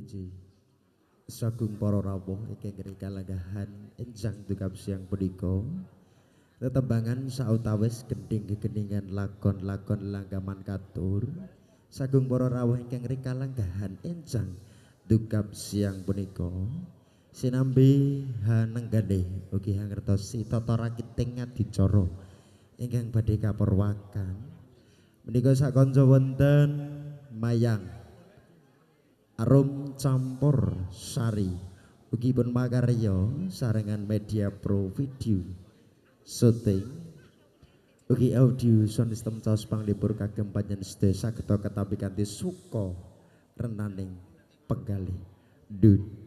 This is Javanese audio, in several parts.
Wiji sagung para rawuh ingkang kalanggahan enjang dukap siang punika tetembangan sautawis gending-gendingan lakon-lakon langgaman katur sagung para rawuh ingkang kalanggahan enjang dukap siang punika sinambi hanenggane ugi ngertosi tata rakiting adicara ingkang badhe kapurwakan menika sakanca wonten mayang Arum Campur Sari ugi pun makarya sarengan media pro video syuting ugi audio sound system caos panglipur kagem panjenengan sedaya saged ketampi kanthi suka renaning penggalih dun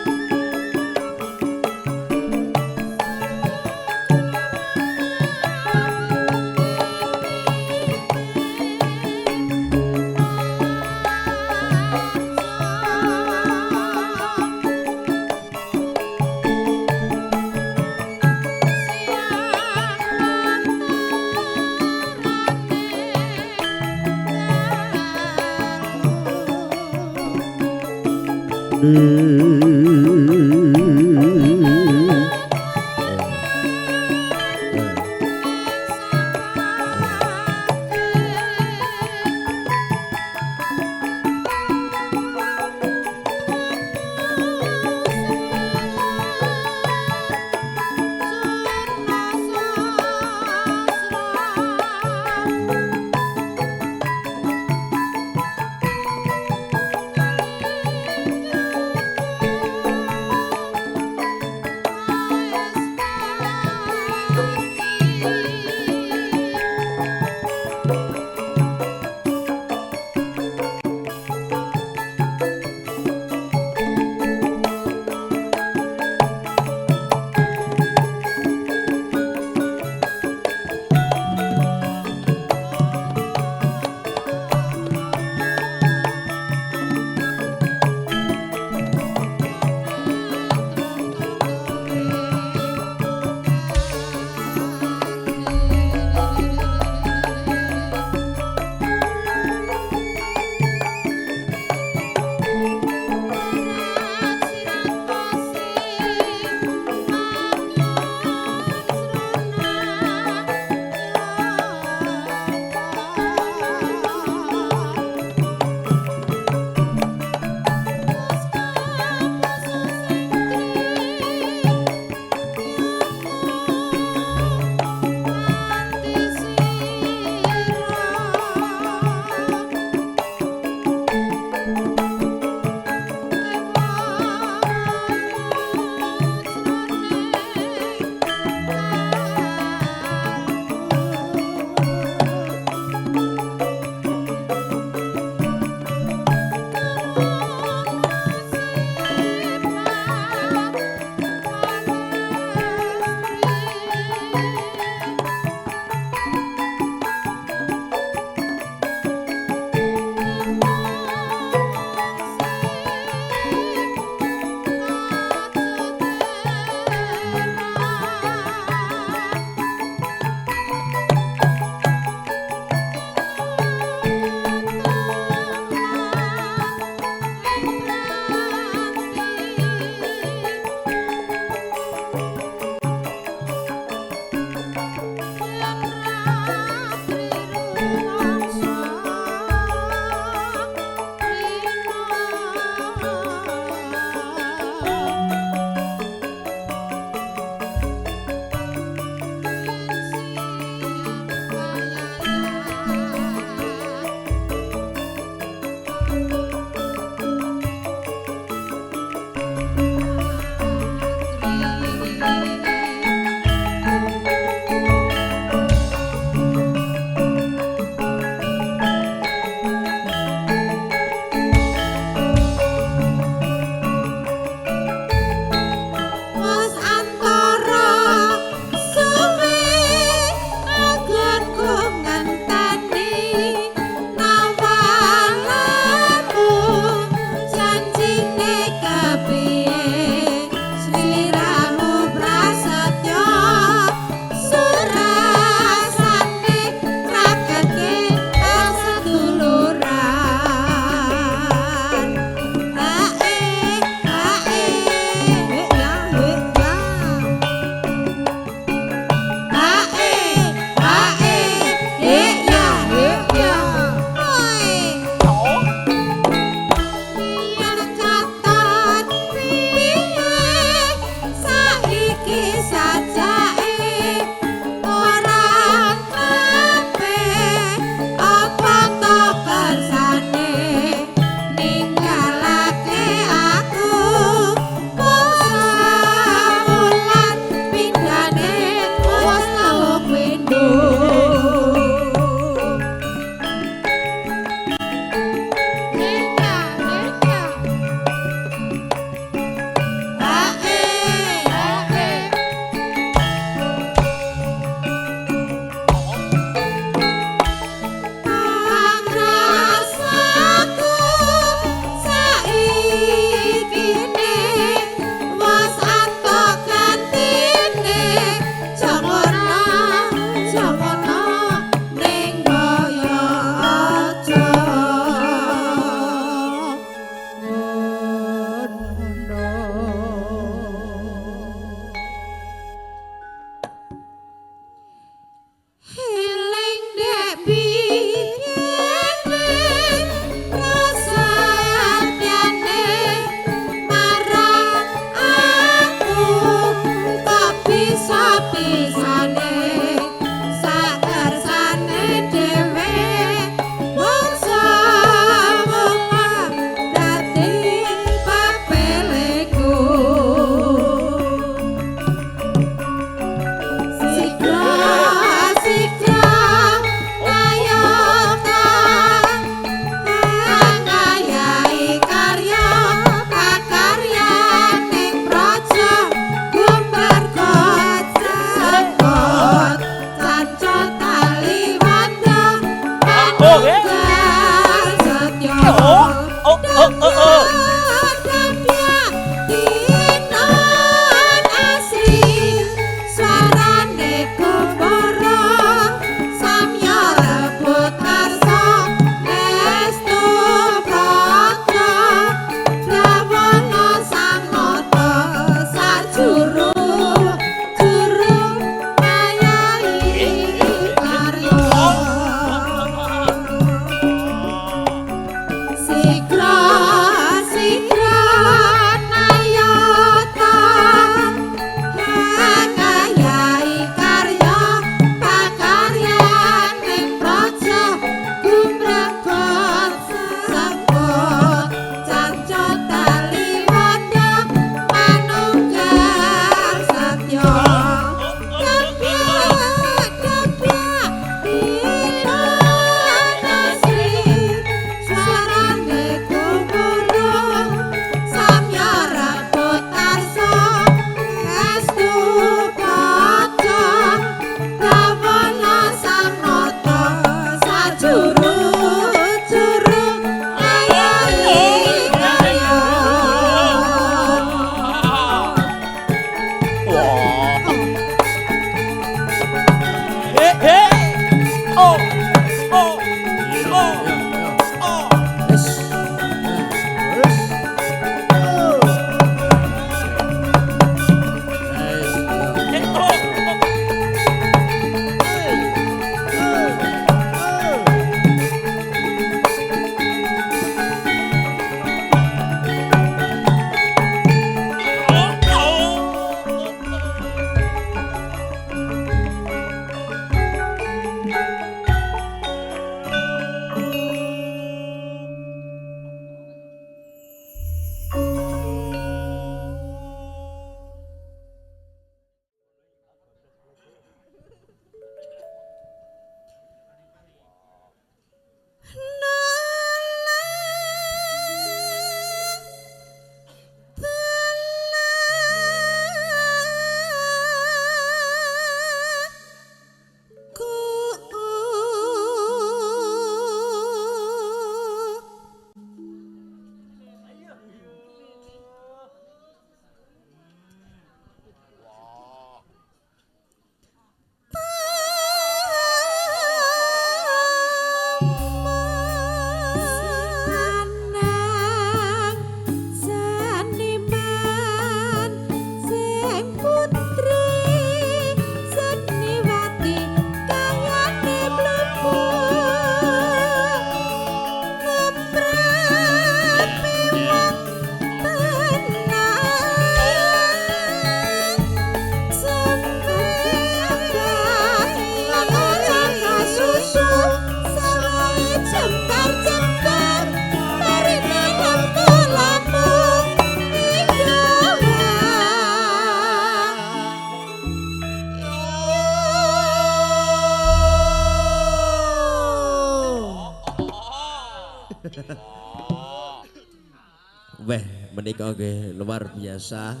menika nggih luar biasa.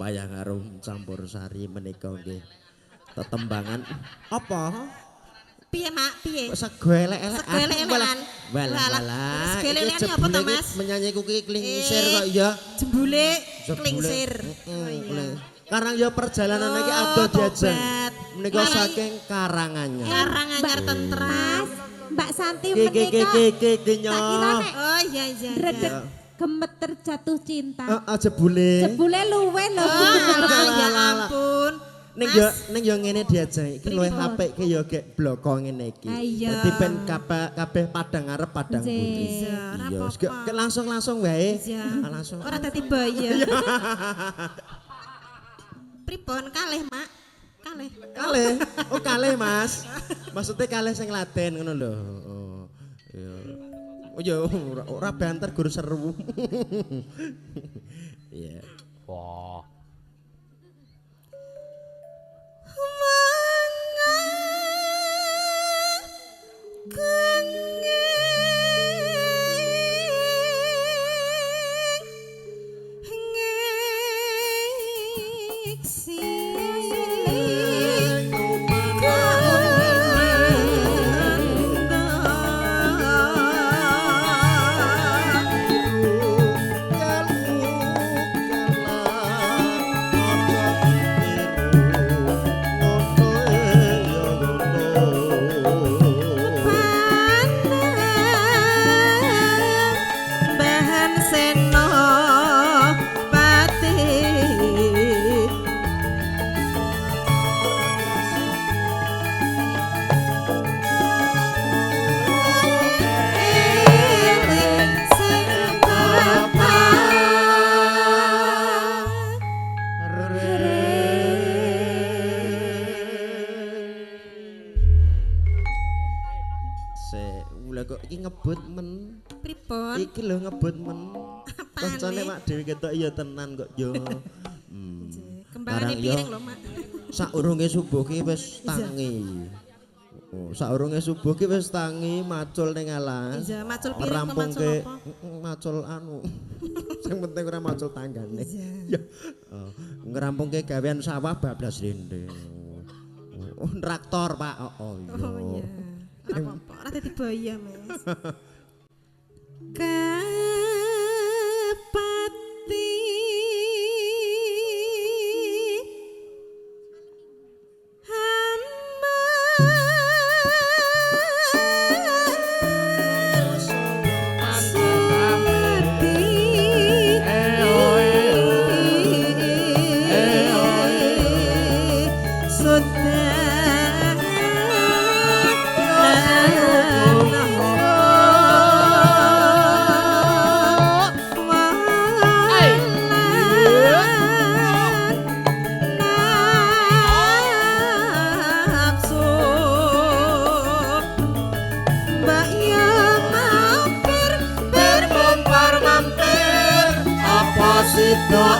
Wayang Arum Campur Sari menika nggih tetembangan apa? Piye Mak, piye? Sego elek-elekan. Sego elek-elekan. Walah. Sego elek-elekan apa to, Mas? Menyanyi kuki klingsir kok ya. Jembule klingsir. Karang ya perjalanan iki adoh diajeng. Menika saking Karanganyar. Karanganyar tentrem. Mbak Santi menika. Nyo. Oh iya. Redeg gemeter jatuh cinta. Jebule. Jebule luwe lho. Ya ampun. Ning yo ngene diajeng iki luwih apik ki yo gek bloko ngene iki. Dadi ben kabeh padang arep padang buri. Iya, langsung wae. Langsung. Ora dadi baya. Pripun kalih, Mak? Kalih. Oh, kalih, Mas. Maksudnya kalih sing Laden ngono lho. Oh, iya. Oh, ya ora banter guru seru. Iya. Wah. Ngebut men. Pripun? Iki lho ngebut men. Kancane Mak Dewi ketok iya tenan kok yo. Kembangane piring lho, Mak. Saurunge subuh ki wis tangi. Oh, saurunge subuh ki wis tangi macul ning alas. Iya, macul piring apa macul apa? Macul anu. Sing penting ora macul tanggane. Ya. Ngrampungke gawean sawah bablas rene. Oh, traktor, Pak. Oh iya. Oh iya. Apa-apa, ora dadi baya, Mas. Kepati hamba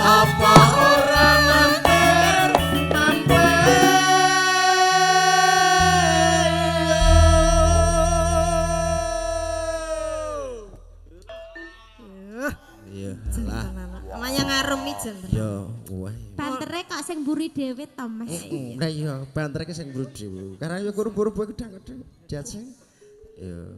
apa ora mampir iya lah Wayang Arum iki jan. yo wah Bantere kok sing mburi dhewe to, Mas. Lah iya bantere ki sing mburi dhewe karena yo kuru-kuru gedang-gedang jajeng yo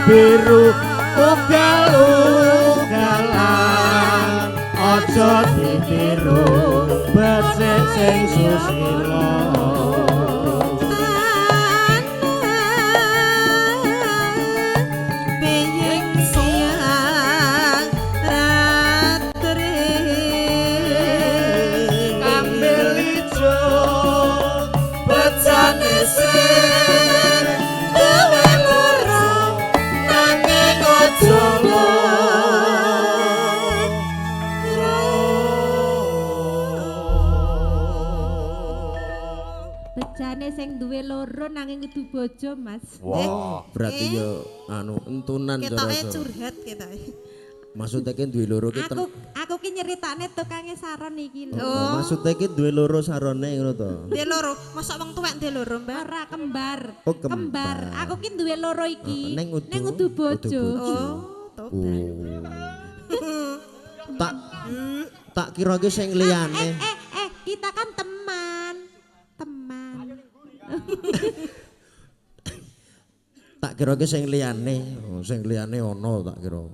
biru ugal-ugalan aja ditiru becik sing susila biyeng siang ratri ambil ijo becane sing duwe murung nanging sing duwe loro nanging kudu bojo, Mas. Wah, berarti ya anu entunan Ketoke cara. curhat ketoke. Maksudnya ki duwe loro ki Aku ki nyeritakne tukange saron iki lho. Oh, maksudnya ki duwe loro sarone ngono to. Dia loro, masa wong tuwek dia loro, Mbak? Ora kembar. Oh, kembar. Aku ki duwe loro iki. Neng udu bojo. Oh, tobat. Tak kira ki sing liyane. Kita kan teman. Tak kira ki sing liyane. Oh, sing liyane ono tak kira.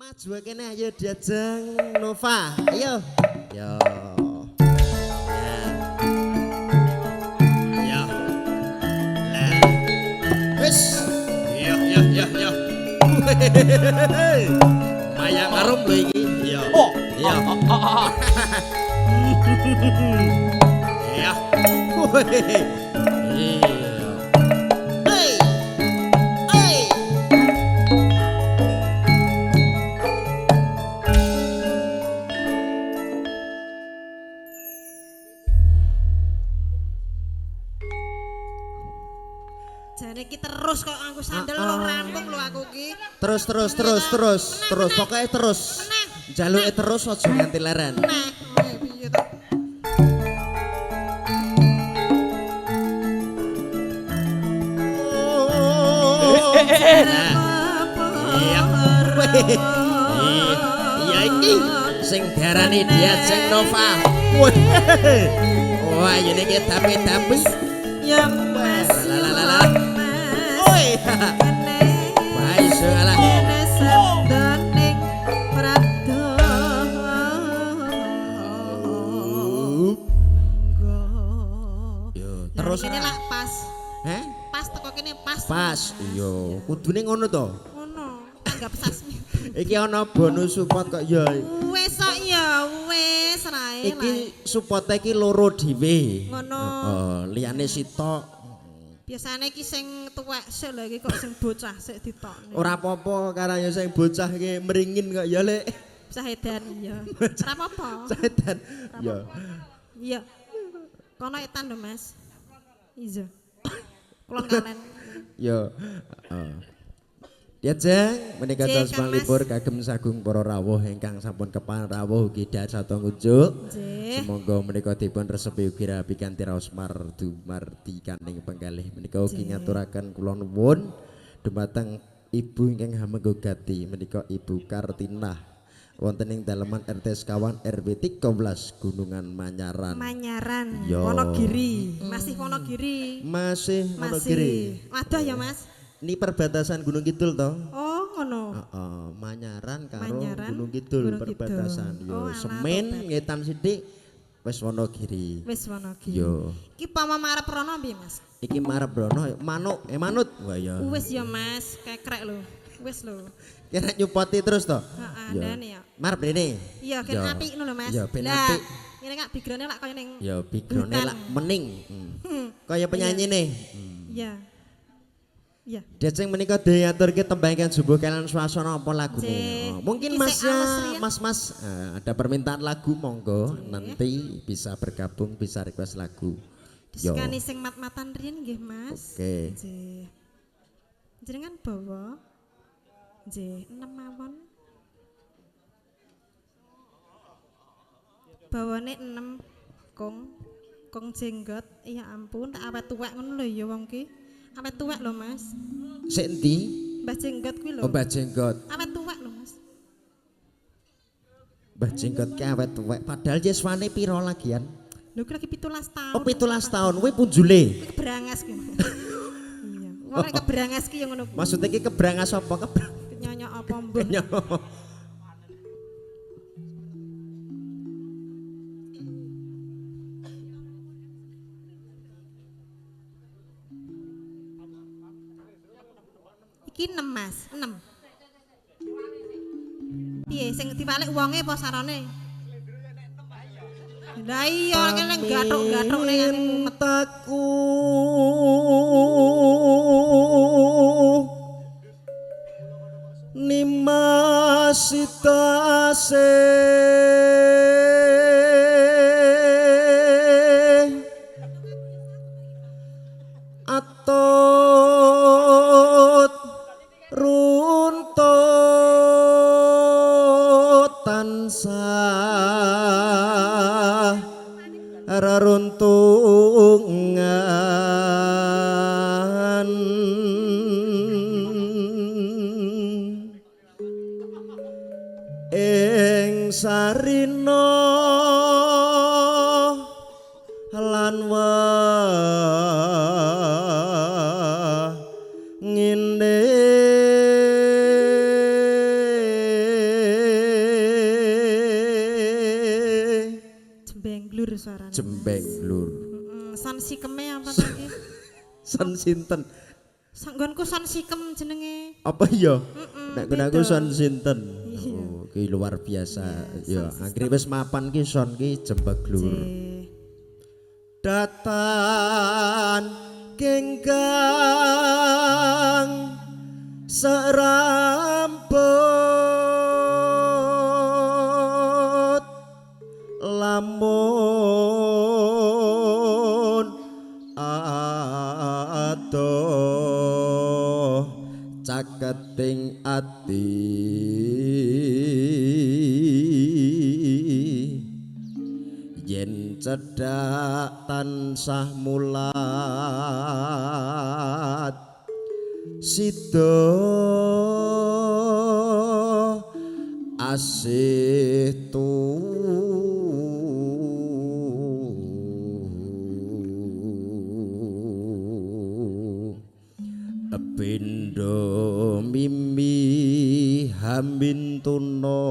Maju kene ayo diajeng Nova. Ayo. Yo. Ya. Lah. Wis. Yo. Maya ngarum lho iki. Yo. Yo. Ya. Jane iki terus kok aku sandal lo rampung lo aku ki. Terus. Pokoknya terus. Jaluke terus aja nganti leren. Piye to? Iya iki sing diarani diajeng Nova. Wah, ini kita tapi. Ya Mas. Lah. Oi. Bae salah. Sedoning prado. Yo, terus kene lak pas. Heh? Pas teko kene pas. Pas. Iya, kudune ngono to. Ngono. Tanggap sasmi. Iki ana bonus support kok ya. Wes kok ya, wes. serae Iki supote iki loro dhewe. Ngono. Heeh, liyane sitok. Biasane iki sing tuwek sik lho iki kok sing bocah sik ditokne. Ora apa-apa karena sing bocah iki meringin kok ya Lek. Bisa edan iya. Ora apa-apa. Sedan. Ya. Iya. Kono etan lho Mas. Iya. Kulon kalen. Ya. Heeh. Diajeng menika Nggih, tos Kang panglipur kagem sagung para rawuh ingkang sampun kepan rawuh ugi dhateng ngujuk. Nggih. Semoga menika dipun resepi ugi rabi kanthi raos dumarti kaning penggalih menika ugi ngaturaken kula nuwun dumateng ibu ingkang hamenggo gati menika Ibu Kartinah wonten ing daleman RT sekawan RW 13 Gunungan Manyaran. Manyaran. Yo. Wonogiri. Masih Wonogiri. Masih Wonogiri. Waduh ya Mas. Ini perbatasan Gunung Kidul toh? Oh ngono. Manyaran karo Manyaran, Gunung Kidul Gunung perbatasan. Kidul. Yo Oh, alah, Semen tobat. ngetan sithik wis Wonogiri. Wis Wonogiri. Yo. Iki pama marep rono piye Mas? Iki marep rono manut. Wah ya. Wis ya Mas, kekrek lho. Wis lho. Kira nyupoti terus toh? Heeh, Yo. ndane ya. Marep rene. Iya, Yo. kan apik ngono lho Mas. Yo, ben Lah, apik. ngene kak background-e lak kaya ning Ya background-e Hutan. lak mening. Kaya penyanyine. Iya. Iya. Dajeng menika diaturke tembangkan subuh kalian swasana apa lagune. Jeh. Mungkin Iki sik alus riyen. Mas ada permintaan lagu monggo nanti bisa bergabung bisa request lagu. Yo. Disukani sing mat-matan riyen nggih Mas. Oke. Nggih. Jenengan bawa nggih 6 mawon. Bawane 6 kong jenggot. Ya ampun, tak awet tuwek ngono lho ya wong ki. Awet tuwek lho Mas. Sik endi? Mbah jenggot kuwi lho. Oh Mbah Jenggot. Awet tuwek lho Mas. Mbah Jenggot ki awet tuwek padahal yeswane pira lagian? Lho ki lagi 17 tahun. Oh 17 tahun kuwi punjule. Kuwi keberangas ki. Iya. Wong keberangas ki ya ngono kuwi. Maksudnya ki kebrangas apa? Nyonyok apa mbuh. Iki 6 Mas, 6. Piye sing diwalik wonge apa sarane? Lah iya kene gathuk-gathuk ning ngene mumet. Taku nimasitase atot runtut tansah reruntungan ing sarina lan ngene Jembenglur suarane. Jembenglur San sikeme apa lagi? son sinten Sanggonku san sikem jenenge. apa iya nek beda. gunaku son sinten Iya. oh ki luar biasa ya son anggere wis mapan ki son ki Jembenglur Jeh. datan genggang serambut lamun adoh caketing ati yen cedhak tansah mulat sida asih pindha mimi hambintuna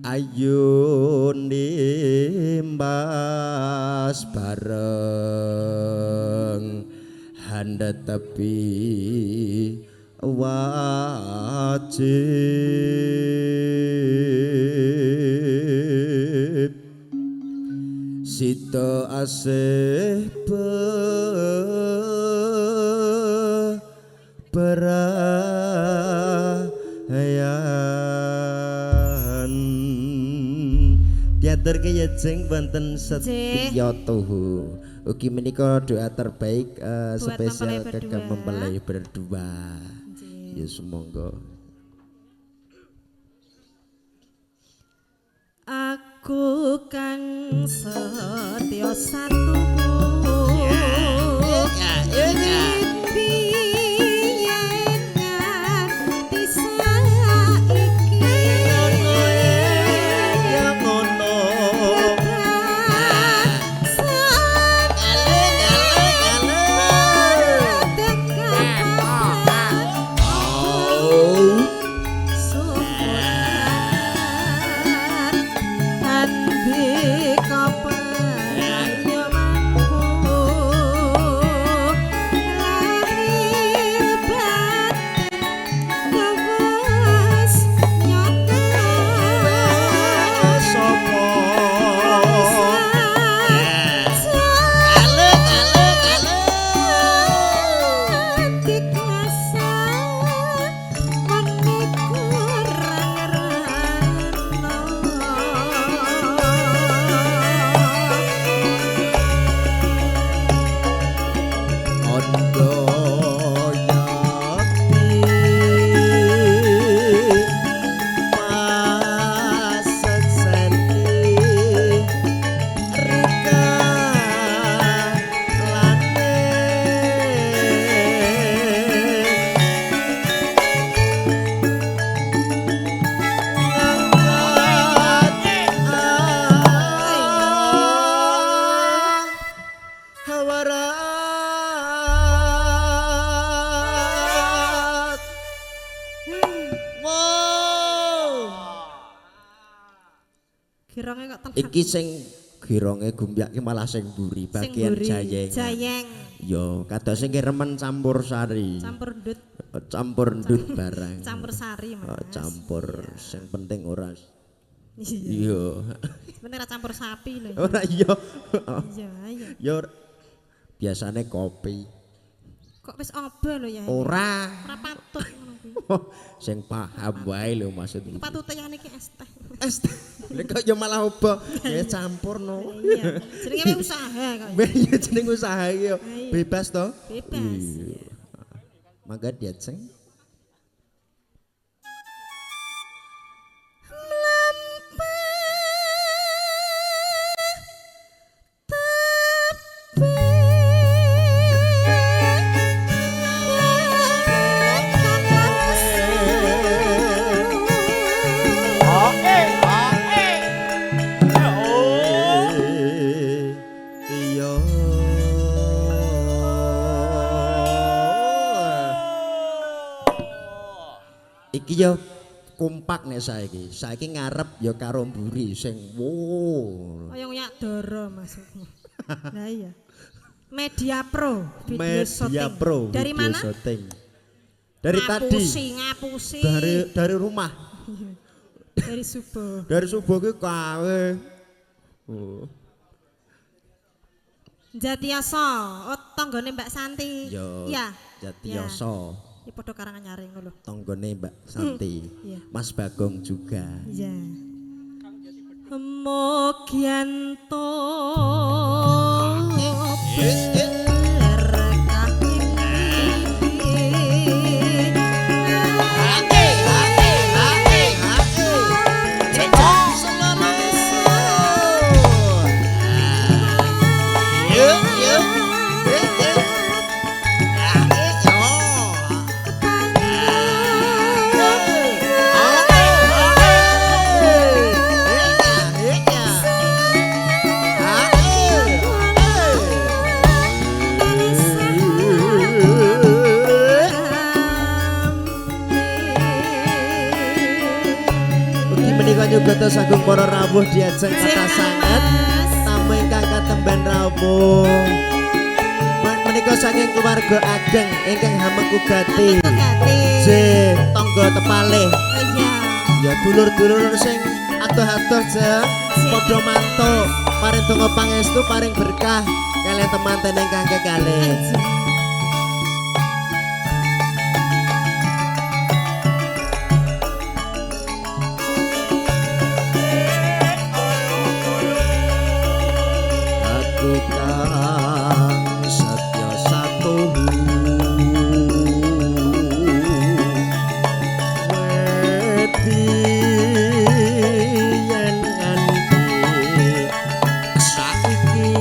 ayo nimbas bareng handa tepi wajib tasih berayan diatur keyejeng wonten setya tuhu ugi menika doa terbaik spesial kagem mempelai berdua ya semoga aku kang setya satu iki sing gironge gumbyak ki malah sing mburi bagian jayeng. Jayeng. Yo, kados sing remen campur sari. Campur ndut barang. Campur sari, Mas. Campur sing penting ora. Iya. Penting ora campur sapi lho. Ora iya. Iya, iya. Yo biasane kopi. Kok wis obo lho ya. Ora patut ngono kuwi. Sing paham wae lho maksud. Patute yang iki es teh. Es teh. Lek kok yo malah obo. Ya campur no. Iya. Jenenge usaha kok. Iya jeneng usaha iki yo. Bebas to? Bebas. Mangga diajeng. Iki yo kompak nek saiki. Saiki ngarep yo karo mburi sing wo. Kaya nyak doro maksudmu. Lah iya. Media Pro video Media shooting. Pro Dari video mana? Shooting. Dari Ngapusi. tadi. Dari rumah. Dari Subo. Dari Subo ki kawe. Oh. Jatiasa, oh tanggane Mbak Santi. Yo. Iya. Jatiasa. Iki padha Karanganyar ngono lho. Tanggane Mbak Santi. Mas Bagong juga. Iya. Mogianto. Juga sagung para rawuh diajeng kata sanget tamu ingkang katemban rawuh menika saking keluarga ageng ingkang hamengkugati J tangga tepalih ya dulur-dulur sing adoh-adoh je padha mantuk paring donga pangestu paring berkah kalian temanten ingkang kekalih. Aku kang setya satuhu wedi yen nganti saiki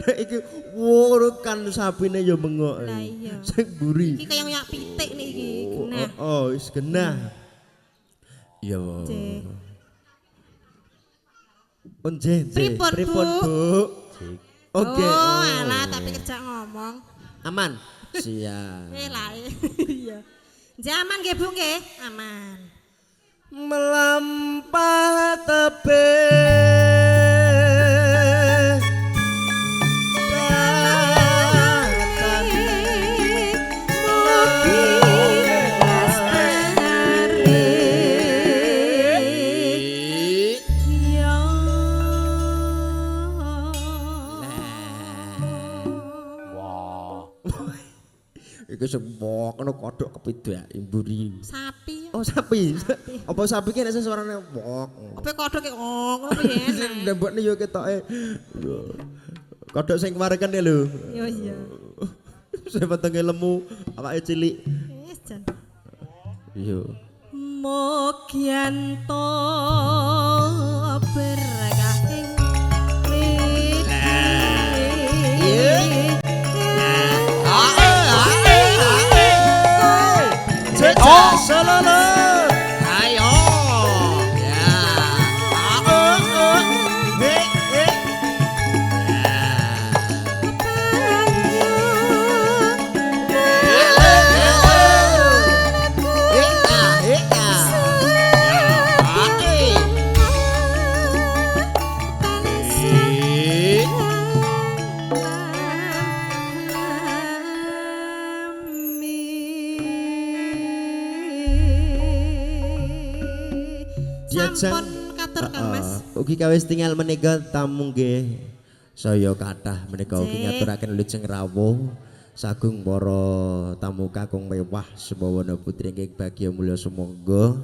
Nek iki wurukan sapine ya bengok. Lah iya. Sing mburi. Iki kaya ngoyak pitik nih iki. Genah. Oh, wis genah. Iya. Cek. Onje, Pripun, Bu? Oke. Oh, alah tapi kerja ngomong. Aman. Siap. Lah iya. Zaman nggih Bu nggih? Aman. Melampah tebih iku sepok ngono kodhok kepidhak imburi. Sapi. Oh, sapi. Apa sapi ki nek suarane wok. Apa kodhok ki ngono piye? Ndembokne yo ketoke. Kodhok sing kemarin lho. Yo iya. Sing wetenge lemu, awake cilik. Wis jan. Yo. Mogyanto berkah ing Oh, salala. Ayo. Ya. Sampun katur Kang Mas. Ugi kawis tinggal menika tamu nggih. Saya kathah menika ugi ngaturaken lujeng rawuh sagung para tamu kakung mewah semono putri nggih bagya mulya sumangga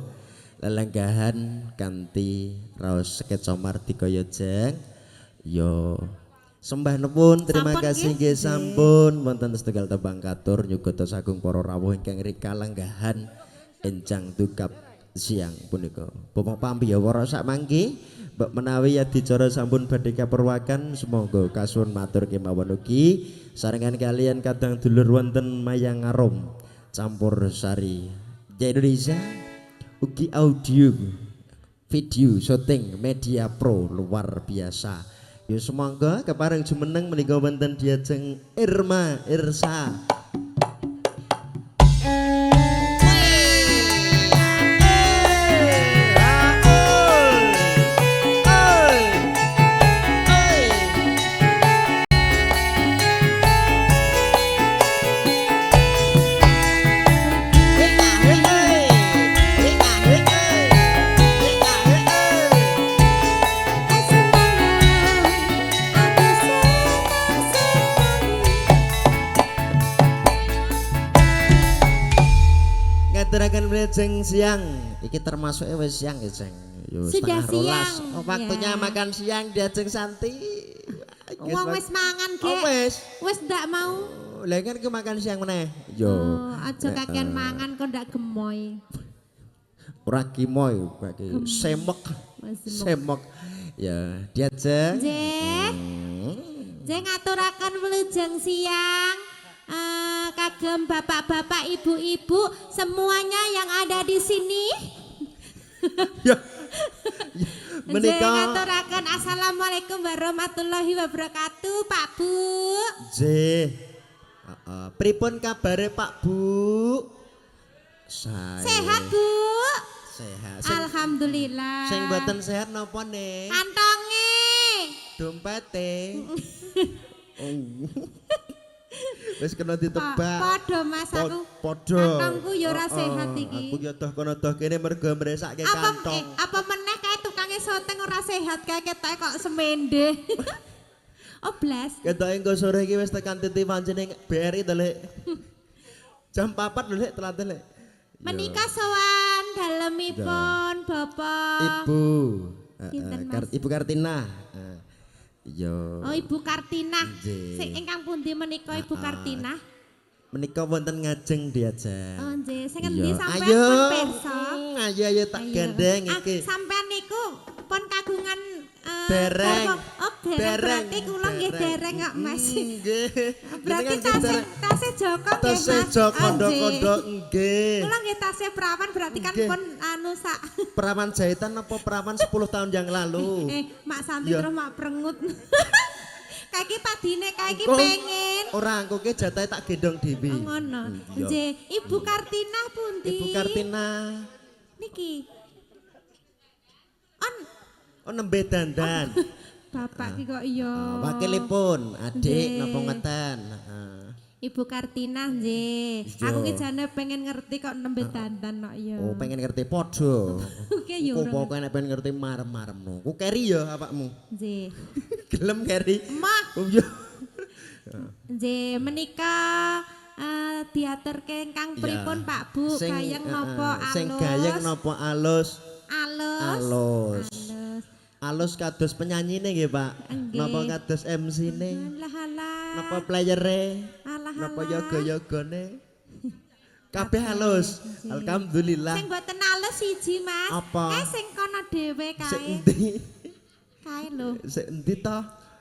lelenggahan kanthi raos Sketsa Mardika Jeng. Yo sembah nuwun terima kasih nggih sampun wonten setunggal tembang katur nyugata sagung para rawuh ingkang rikalenggahan enjang tukap siang punika. Bapak pambiyawara sak mangke mbok menawi adicara sampun badhe kaperwakan semoga kasuwun matur kemawon ugi sarengan kalian kadang dulur wonten Mayang Arum campur sari Indonesia ugi audio video syuting Media Pro luar biasa. Yo semangga kepareng jumeneng menika wonten diajeng Irma Irsa. Ngaturaken jeng siang iki termasuk wis siang ya jeng. Yo Sudah setengah 12. siang, Oh, waktunya ya. makan siang diajeng Santi. Wong wis mangan ge. Oh, wis. Wis ndak mau. Lah kan ke makan siang meneh. Yo. Oh, aja kakean mangan kok ndak gemoy. Ora kimoy bagi semok. Semok. Ya, diajeng. Nggih. Nggih ngaturaken wilujeng siang. Kagem bapak-bapak, ibu-ibu, semuanya yang ada di sini. Ya. Nggih ngaturaken assalamualaikum warahmatullahi wabarakatuh, Pak Bu. Nggih. Heeh. Pripun kabare Pak Bu? Saya. Sehat, Bu? Sehat. Alhamdulillah. Sing mboten sehat napa ning? Kantonge. Dompete. Wis kena ditebak. Padha Mas aku. Padha. Kantongku ya ora sehat iki. Aku ya doh kono doh kene mergo mresake kantong. Apa meneh kae tukange soteng ora sehat kae ketoke kok semende. Oh blas. Ketoke engko sore iki wis tekan titik pancene BRI to, Lek. Jam 4 lho, Lek, telat, Lek. Menika sowan dalemipun Bapak. Ibu. Kinten, Mas? Ibu Kartina. Iya. Oh Ibu Kartina. Nggih. Sing ingkang pundi menika Ibu Kartina? Menika wonten ngajeng diajeng. Oh nggih, sing endi sampean Ayo. pun pirsa? Ayo tak Ayo. gandeng iki. Sampean niku pun kagungan Dereng. Oh dereng. Berarti kula nggih dereng kok Mas. Nggih. Berarti tasih Joko nggih Mas. Tasih Joko Oh, nggih. kondok-kondok nggih. Kula nggih tasih perawan berarti kan Nggih. pun anu sak. Perawan jahitan apa perawan 10 tahun yang lalu? Mak Santi Iya. terus mak prengut. Kaiki padine kaiki Engko pengen. Ora engko ke jatahe tak gendong dhewe. Oh, ngono. Iya. Nggih, Ibu Kartina pundi? Ibu Kartina. Niki. Oh nembe dandan. Bapak ki kok iya. Wakilipun adik Nggih. napa ngeten. Heeh. Ibu Kartina nggih. Iya. Aku ki jane pengen ngerti kok nembe dandan kok iya. Oh pengen ngerti padha. Oke ya Ku ora. pokoke nek pengen ngerti marem-maremno. Ku keri ya awakmu. Nggih. Gelem keri. Mah, Oh iya. nggih menika diaturke ingkang pripun Pak Bu? Gayeng napa alus? Sing gayeng napa alus? Alus. Alus. Alus. Alus kados penyanyine nggih, Pak. Nggih. Napa kados MC-ne? Alah alah. Napa playere? Alah Napa alah. yoga-yogane? Kabeh halus. Alhamdulillah. Sing mboten alus siji, Mas. Apa? Sing kono dhewe Sing kae. endi? Kae lho. Sing endi to?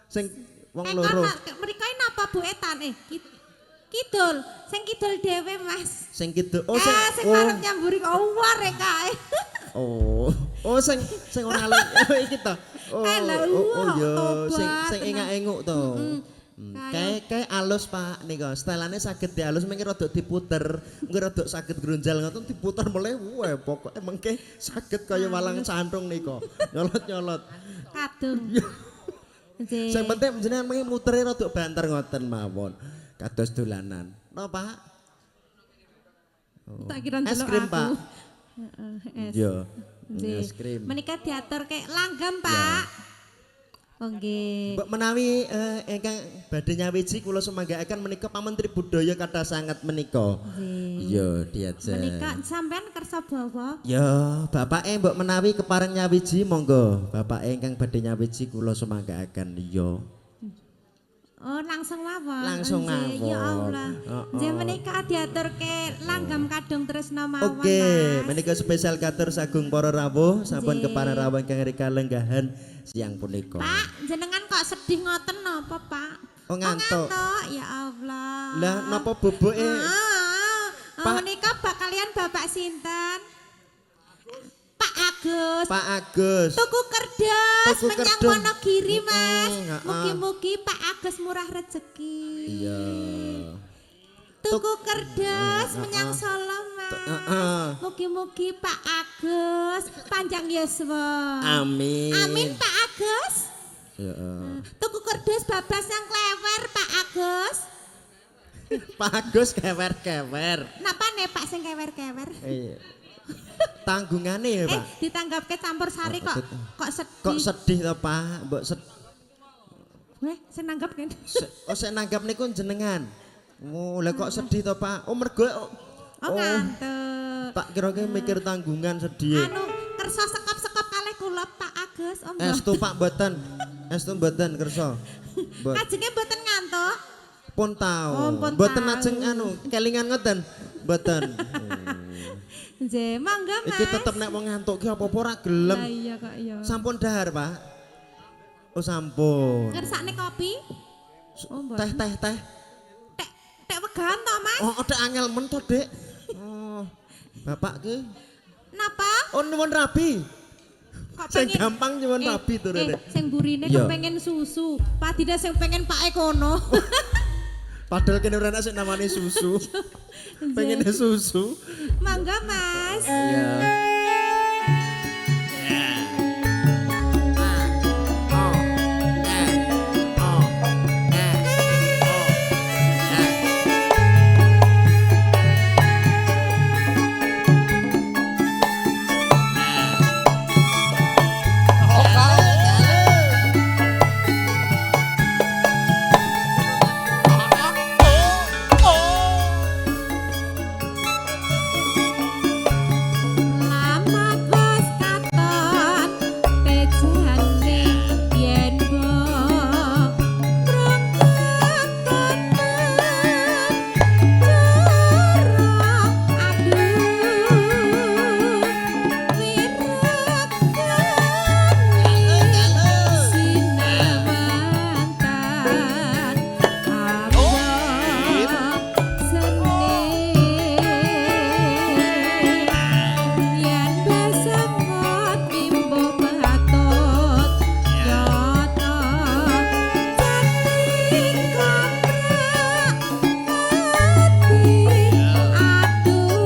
Sing wong Kae loro. kono mriko napa Bu Etan kidul. Sing kidul dhewe, Mas. Sing kidul. Oh Sing arep nyamburi kok war kae. Oh. Oh sing ora alus. Oh iki to. Oh. Alah, Oh iya, tobat, sing engak-enguk to. Kae alus Pak nika. Stelane saged dialus mengki rada diputer. Mengki rada saged grunjal ngoten diputer meleh. Wah, pokoke mengke saged kaya walang cantung nika. Nyolot-nyolot. Kadung. Nggih. Sing penting jenengan mengki mutere rada banter ngoten mawon. Kados dolanan. Napa, Pak? Tak kira Es ndelok krim, aku. Pak. Es. Iya. Nggih. Es krim. Menika diaturke langgam, Pak. Oh nggih. Mbok menawi ingkang badhe nyawiji kula sumanggaaken menika Pamantri Budaya kathah sanget menika. Nggih. Iya, diajeng. Menika sampean kersa bawa. Ya, bapake mbok menawi kepareng nyawiji monggo. Bapake ingkang badhe nyawiji kula sumanggaaken. Iya. Oh langsung mawon. Langsung Nggih, mawon. Ya Allah. Heeh. Nggih menika diaturke langgam kadung tresna mawon. Oke, Mas. menika spesial katur sagung para rawuh sampun Nggih. kepareng rawuh ingkang rika lenggahan siang punika. Pak, jenengan kok sedih ngoten napa, Pak? Oh ngantuk. Ya Allah. Lah napa boboke? Pak Pak. menika bak kalian Bapak sinten? Pak Agus. Pak Agus. Tuku kerdas Tuku menyang kerdas. Wonogiri, Mas. Heeh. Mugi-mugi Pak Agus murah rezeki. Iya. Tuku kerdas menyang Solo, Mas. Mugi-mugi Pak Agus panjang yuswa. Amin. Amin Pak Agus. Heeh. Tuku kerdas babas yang klewer Pak Agus. Pak Agus kewer-kewer. Napa nih Pak sing kewer-kewer? Iya. Tanggungane ya, Pak. Ditanggapke campur sari kok sedih. Kok sedih to, Pak? Mbok Weh, sing nanggap kan. sik nanggap niku jenengan. Oh, lah kok sedih to, Pak? Oh, mergo Ngantuk. Tak kira-kira mikir tanggungan sedih. Anu kersa sekop-sekop kalih kula Pak Agus. Oh, Estu Pak mboten. Estu mboten kersa. Ajenge mboten ngantuk. Pun tau. Oh, pun Mboten tau. ajeng anu kelingan ngoten. Mboten. Nggih, monggo Mas. Iki tetep nek wong ngantuk ki apa-apa ora Lah gelem. iya kok iya. Sampun dahar, Pak. Oh, sampun. Ngersakne kopi? Oh, mboten. Teh. Tek wegan to, Mas? Oh, ada angel men to, Dik. Oh. Bapak ki. Napa? Oh, nuwun rabi. Kok Sing pengen gampang nyuwun rabi to, Dek. sing burine Iya. kok pengen susu. Padahal sing pengen Pak Ekono. Padahal kene ora ana sing namane susu. Pengen susu. Mangga Mas. Iya. Lamat wis katon pejane yen mbok rongkon jorok aduh wirakane sinawantan abang seni yen besemot timbo batot nyata jati kontrak ati aduh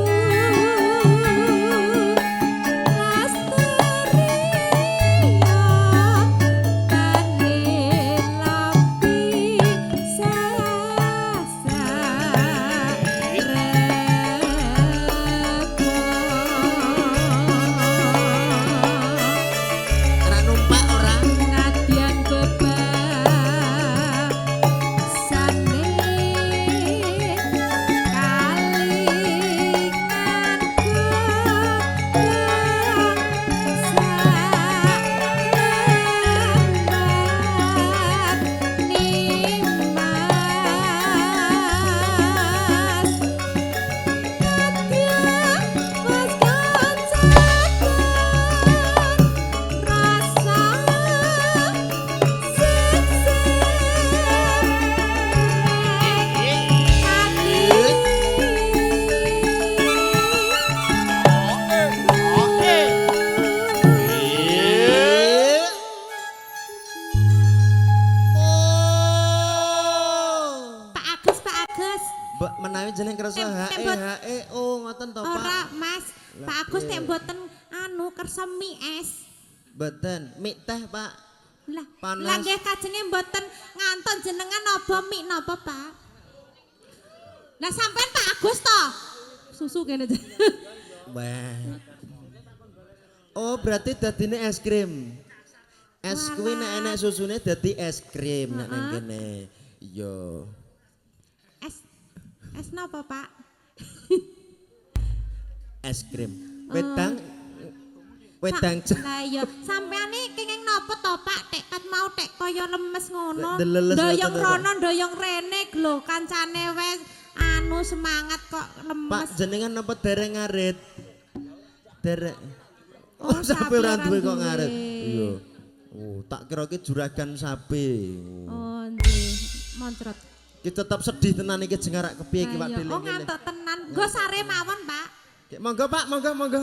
lasteria tani lampi sasa Ora numpak ora. Nadyan bebas sane kalingan Pak Agus. Mbak menawi jeneng kersa Tembot. oh ngoten to, Ora, Pak. Mas. Pak Agus nek mboten anu kersa mie es. Mboten, mik teh, Pak. Lah, Panas. lah nggih kajenge mboten nganton jenengan napa mie napa, Pak? Lah sampean Pak Agus to? Susu kene. Wah. Oh, berarti dadine es krim. Es kuwi nek enek susune dadi es krim nek nang kene. Iya. Es napa, Pak? Es krim. Wedang Lah iya, sampean iki kenging napa to, Pak? Tek kat mau tek kaya lemes ngono. Deleles Ndoyong ngoten to, rono, ndoyong rene lho, kancane wes anu semangat kok lemes. Pak jenengan napa dereng ngarit? Derek. Oh, Oh, sapi sapi ora ora duwe kok duwe. ngarit. Iya. Oh, tak kira ki juragan sapi. Oh, nggih, moncrot. Ki tetep sedih tenan iki jengarak kepiye ki Pak Lah iya, Dile oh kene. ngantuk tenan. Nggo sare mawon, Pak. Monggo Pak, monggo.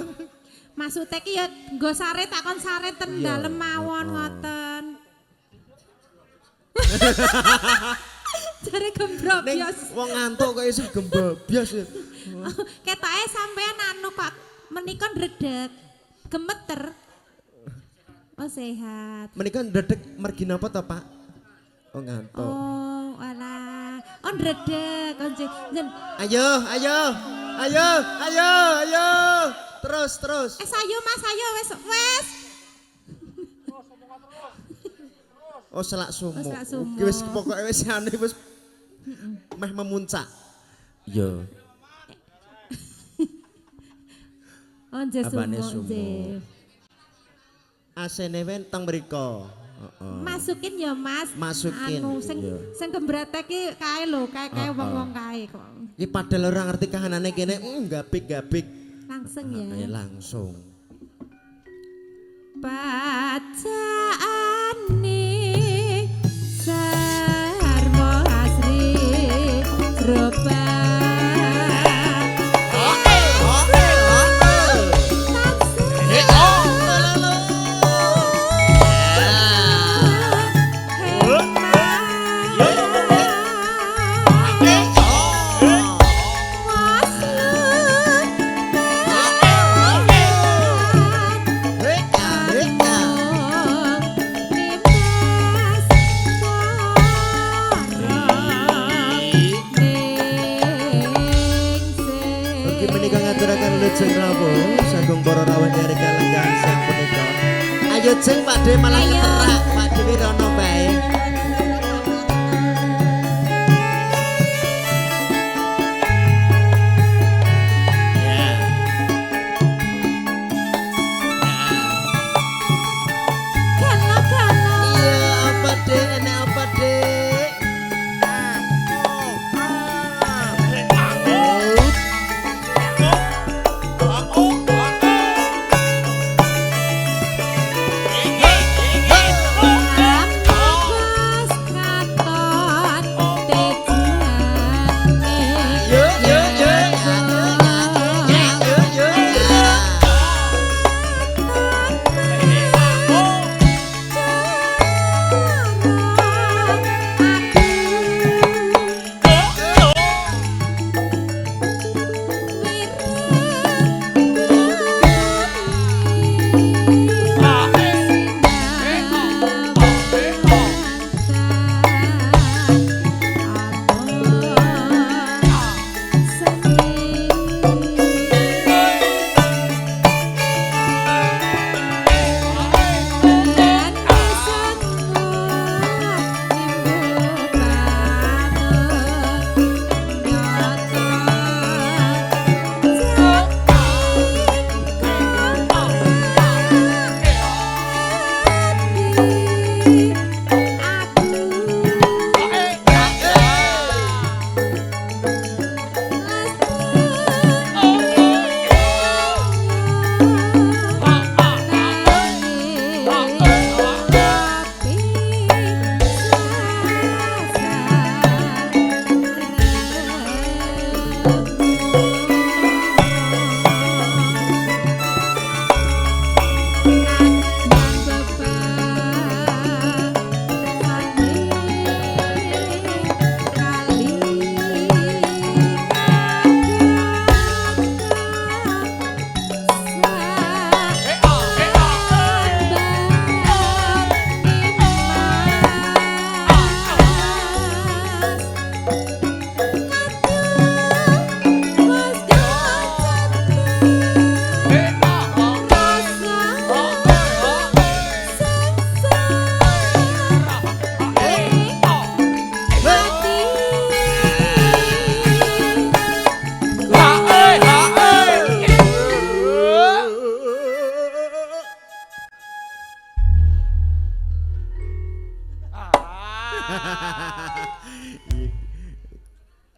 Maksudnya ki ya nggo sare takon sare ten Iya, dalem mawon heeh. ngoten. Jare Ning gembrobyos. wong ngantuk kok iso gembobyos ya. Ketoke sampean anu kok menika ndredeg. Gemeter. Oh sehat. Menika ndredeg mergi napa to, Pak? Oh ngantuk. Oh, alah. Oh ndredeg. Oh, jen. Ayo, ayo. Ayo, ayo, ayo. Terus, terus. Sayo Mas, sayo wes. Oh selak sumuk. Oh, selak sumuk. Oke, wis pokoke wis ane wis meh memuncak. Yo. Oh nje Apane sumuk sumuk? nje. Asene wen teng mriko. Heeh. Masukin ya Mas. Masukin, Anu sing iya. sing gembrete ki kae lho, kae wong-wong kae kok. Iki padahal ora ngerti kahanane kene, gapik-gapik. Langsung Ya ya. langsung. Bacaane sarmo asri robat. Oke, oke, oke. Ugi menika ngaturaken lujeng rawuh sagung para rawuh nyari kalenggahan sang punika. Ayo jeng Pak De malah Ayo. keterak Pak Dewi rono bae. Iya apa De, enek apa De? Yo yo yo. Yo yo.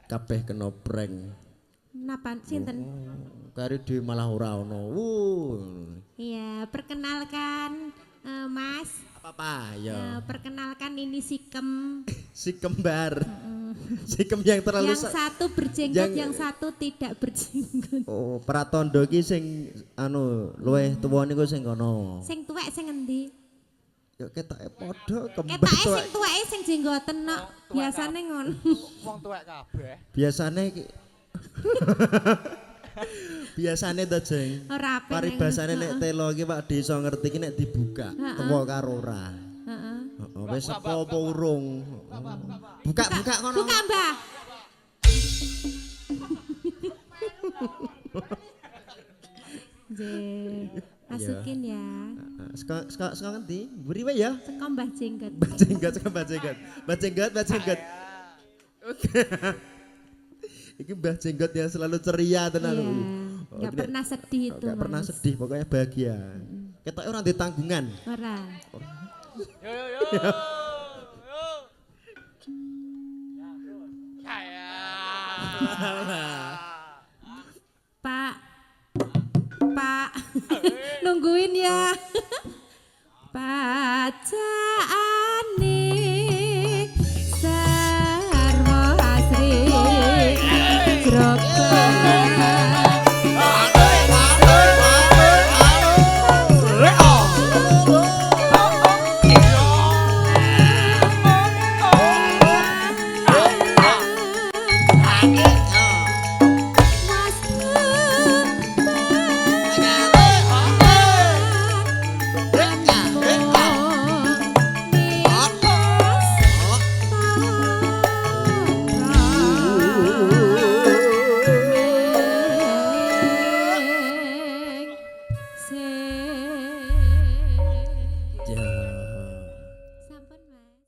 Kabeh kena prank. Napa sinten? Kari dhewe malah ora ono. Iya, perkenalkan Mas. Apa ya? Perkenalkan ini Sikem. Si kembar. Sikem yang terlalu Yang satu berjenggot, yang satu tidak berjenggot. Oh, Pratondo ki sing anu luwih tuwa niku sing kono. Sing tuwek sing endi? Ya ketoke padha kembang Ketake tuwek. sing tuweke sing jenggoten nok. Biasane ngono. Wong tuwek kabeh. Biasane biasane to Jeng. Ora apik. Paribasane nek telo iki Pak Desa ngerti ki nek dibuka tuwa karo ora. Heeh. Heeh, wis apa urung. Buka kono. Buka, Mbah. Jeh, masukin ya. Saka ngendi? Mburi wae ya. Saka Mbah Jenggot. Bajenggot saka bajenggot. Bajenggot. Oke. Iki Mbah Jenggot yang selalu ceria tenan Iya. lho. Enggak pernah sedih itu. Enggak pernah Mas. sedih, pokoknya bahagia. Ketoke ora ndek tanggungan. Ora. Yo yo yo. Yo. Saya.